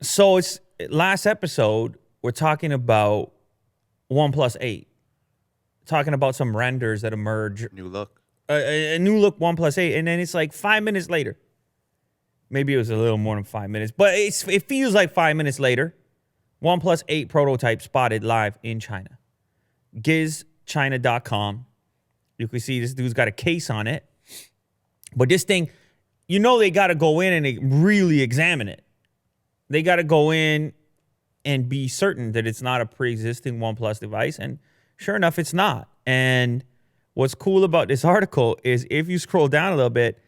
So it's last episode, we're talking about OnePlus 8. Talking about some renders that emerge. New look. A new look OnePlus 8. And then it's like 5 minutes later. Maybe it was a little more than 5 minutes. But it feels like 5 minutes later. OnePlus 8 prototype spotted live in China. GizChina.com. You can see this dude's got a case on it. But this thing, you know they got to go in and they really examine it. They got to go in and be certain that it's not a pre-existing OnePlus device. And sure enough, it's not. And what's cool about this article is if you scroll down a little bit,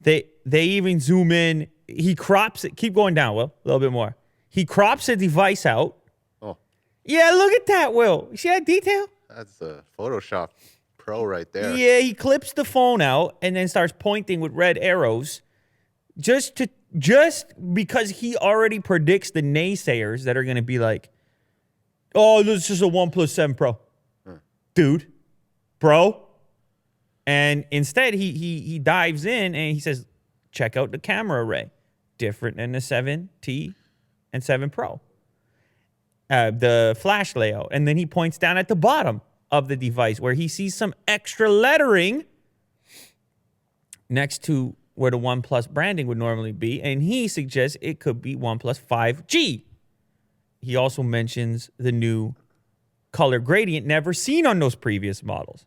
they even zoom in. He crops it. Keep going down, Will. A little bit more. He crops the device out. Oh. Yeah, look at that, Will. You see that detail? That's a Photoshop Pro right there. Yeah, he clips the phone out and then starts pointing with red arrows just because he already predicts the naysayers that are going to be like, oh, this is just a OnePlus 7 Pro. Dude, bro. And instead, he dives in and he says, check out the camera array. Different than the 7T and 7 Pro. The flash layout. And then he points down at the bottom of the device where he sees some extra lettering next to where the OnePlus branding would normally be. And he suggests it could be OnePlus 5G. He also mentions the new color gradient never seen on those previous models.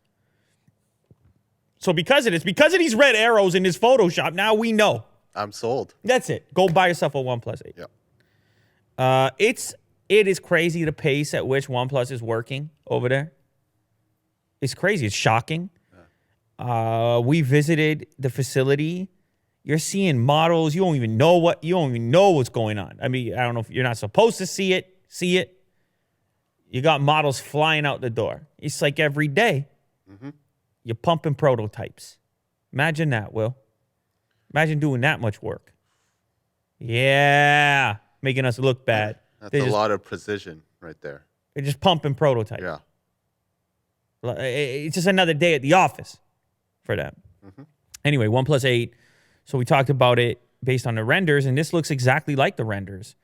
So because of these red arrows in this Photoshop, now we know. I'm sold. That's it. Go buy yourself a OnePlus 8. Yeah. It is crazy the pace at which OnePlus is working over there. It's crazy. It's shocking. We visited the facility. You're seeing models. You don't even know what's going on. I mean, I don't know if you're not supposed to see it. You got models flying out the door. It's like every day. Mm-hmm. You're pumping prototypes. Imagine that, Will. Imagine doing that much work. Yeah. Making us look bad. That's a lot of precision right there. They're just pumping prototypes. Yeah. It's just another day at the office for them. Mm-hmm. Anyway, OnePlus 8. So we talked about it based on the renders, and this looks exactly like the renders.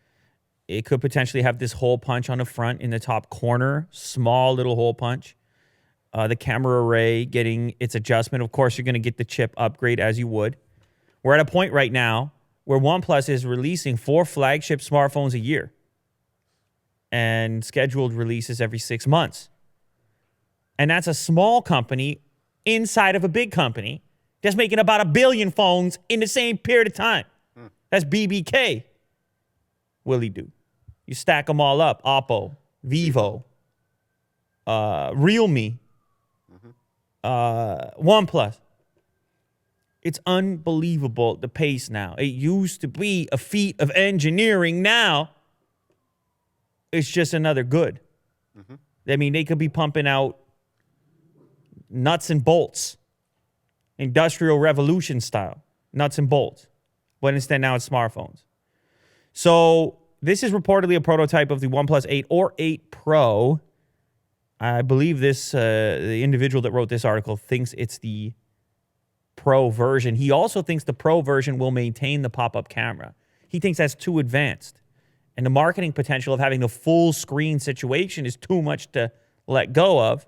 It could potentially have this hole punch on the front in the top corner, small little hole punch. The camera array getting its adjustment. Of course, you're going to get the chip upgrade as you would. We're at a point right now where OnePlus is releasing 4 flagship smartphones a year and scheduled releases every 6 months. And that's a small company inside of a big company that's making about 1 billion phones in the same period of time. That's BBK. Willie do. You stack them all up. Oppo, Vivo, Realme, OnePlus. It's unbelievable, the pace now. It used to be a feat of engineering. Now, it's just another good. Mm-hmm. I mean, they could be pumping out nuts and bolts, Industrial Revolution style, nuts and bolts. But instead, now it's smartphones. So this is reportedly a prototype of the OnePlus 8 or 8 Pro. I believe the individual that wrote this article thinks it's the Pro version. He also thinks the Pro version will maintain the pop-up camera. He thinks that's too advanced. And the marketing potential of having a full screen situation is too much to let go of.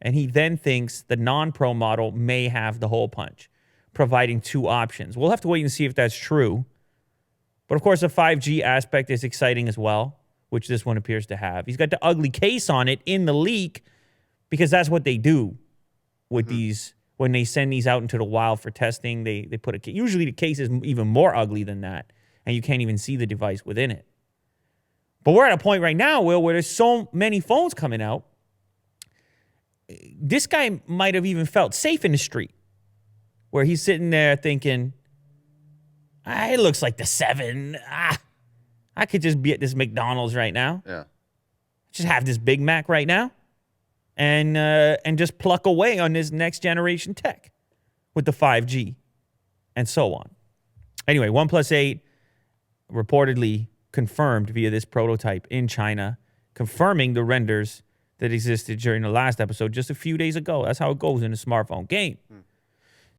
And he then thinks the non-Pro model may have the hole punch, providing 2 options. We'll have to wait and see if that's true. But of course, the 5G aspect is exciting as well, which this one appears to have. He's got the ugly case on it in the leak because that's what they do with these. When they send these out into the wild for testing, they put usually the case is even more ugly than that, and you can't even see the device within it. But we're at a point right now, Will, where there's so many phones coming out. This guy might have even felt safe in the street, where he's sitting there thinking, it looks like the 7. I could just be at this McDonald's right now. Yeah. Just have this Big Mac right now. And just pluck away on this next generation tech with the 5G and so on. Anyway, OnePlus 8 reportedly confirmed via this prototype in China, confirming the renders that existed during the last episode just a few days ago. That's how it goes in the smartphone game.